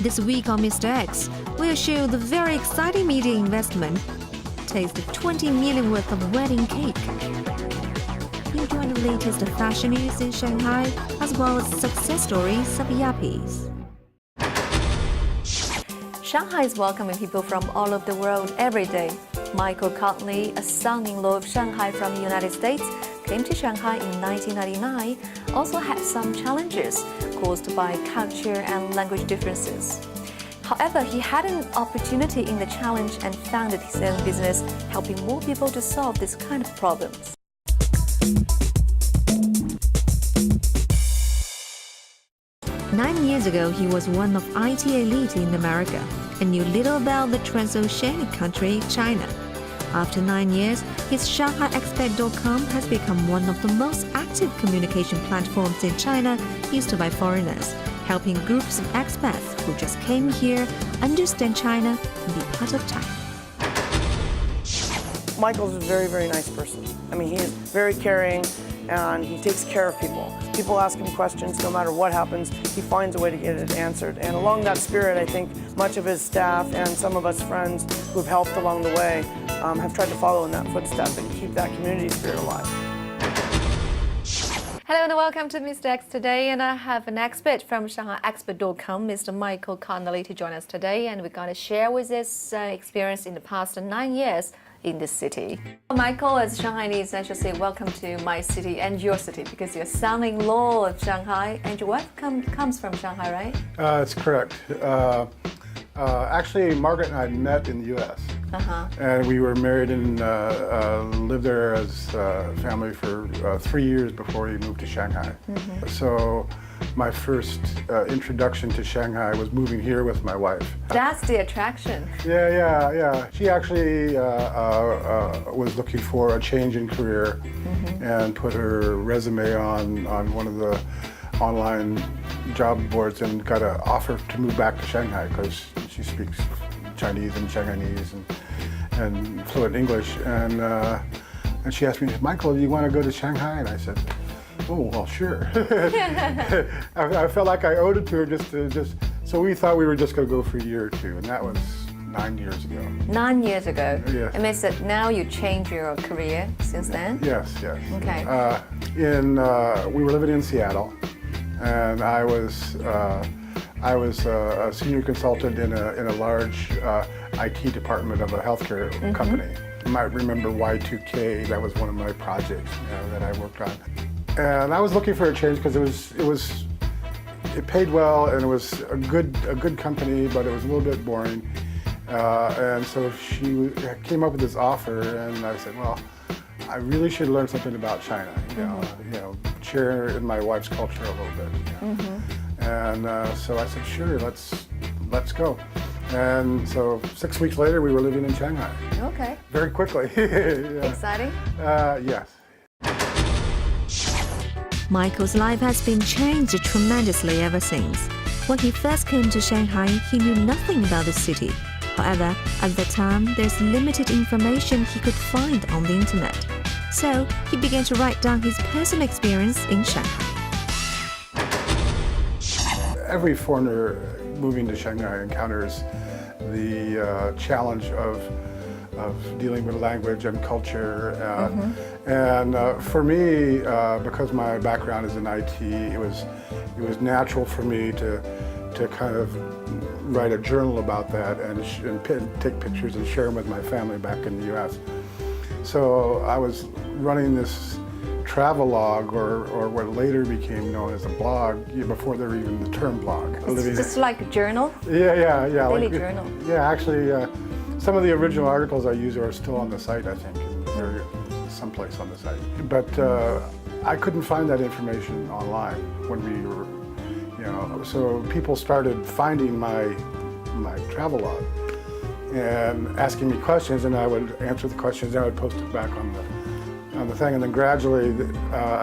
This week on Mr. X, we'll show the very exciting media investment. Taste the 20 million worth of wedding cake. You'll join the latest fashion news in Shanghai, as well as success stories of Yappies. Shanghai is welcoming people from all over the world every day. Michael Conley, a son-in-law of Shanghai from the United States, came to Shanghai in 1999, also had some challenges caused by culture and language differences. However, he had an opportunity in the challenge and founded his own business, helping more people to solve this kind of problems. Nine years ago, he was one of IT elite in America and knew little about the transoceanic country, China. After 9 years, his Shanghai Expat.com has become one of the most active communication platforms in China used by foreigners, helping groups of expats who just came here understand China and be part of China. Michael's a very, very nice person. I mean, he is very caring and he takes care of people. People ask him questions, no matter what happens, he finds a way to get it answered. And along that spirit, I think much of his staff and some of us friends who've helped along the way have tried to follow in that footstep and keep that community spirit alive. Hello and welcome to Mr. X today, and I have an expert from Shanghai Expat.com, Mr. Michael Conley, to join us today, and we're going to share with his experience in the past 9 years in this city. Michael, as Shanghainese, I should say welcome to my city and your city, because you're son-in-law of Shanghai and your wife comes from Shanghai, right? That's correct. Actually, Margaret and I met in the U.S. And we were married and lived there as a family for 3 years before we moved to Shanghai. So my first introduction to Shanghai was moving here with my wife. That's the attraction. Yeah. She actually was looking for a change in career and put her resume on one of the online job boards and got an offer to move back to Shanghai because she speaks Chinese and Shanghainese and fluent English. And she asked me, Michael, do you want to go to Shanghai? And I said, oh, well, sure. I felt like I owed it to her so we thought we were just going to go for a year or two, and that was 9 years ago. 9 years ago? Yes. It means that now you changed your career since then? Yes. Okay. We were living in Seattle, and I was a senior consultant in a large IT department of a healthcare company. You might remember Y2K. That was one of my projects that I worked on. And I was looking for a change because it paid well and it was a good company, but it was a little bit boring. And so she came up with this offer, and I said, well, I really should learn something about China. Share in my wife's culture a little bit. And so I said, sure, let's go. And so 6 weeks later, we were living in Shanghai. Okay. Very quickly. Yeah. Exciting? Yes. Michael's life has been changed tremendously ever since. When he first came to Shanghai, he knew nothing about the city. However, at that time, there's limited information he could find on the internet. So he began to write down his personal experience in Shanghai. Every foreigner moving to Shanghai encounters the challenge of dealing with language and culture. And for me, because my background is in IT, it was natural for me to kind of write a journal about that and take pictures and share them with my family back in the U.S. So I was running this travel log, or what later became known as a blog, before there were even the term blog. It's just like a journal? Yeah. Daily journal. Yeah, actually, some of the original articles I use are still on the site, I think, and they're someplace on the site. But I couldn't find that information online when we were, so people started finding my travel log and asking me questions, and I would answer the questions, and I would post it back on the thing, and then gradually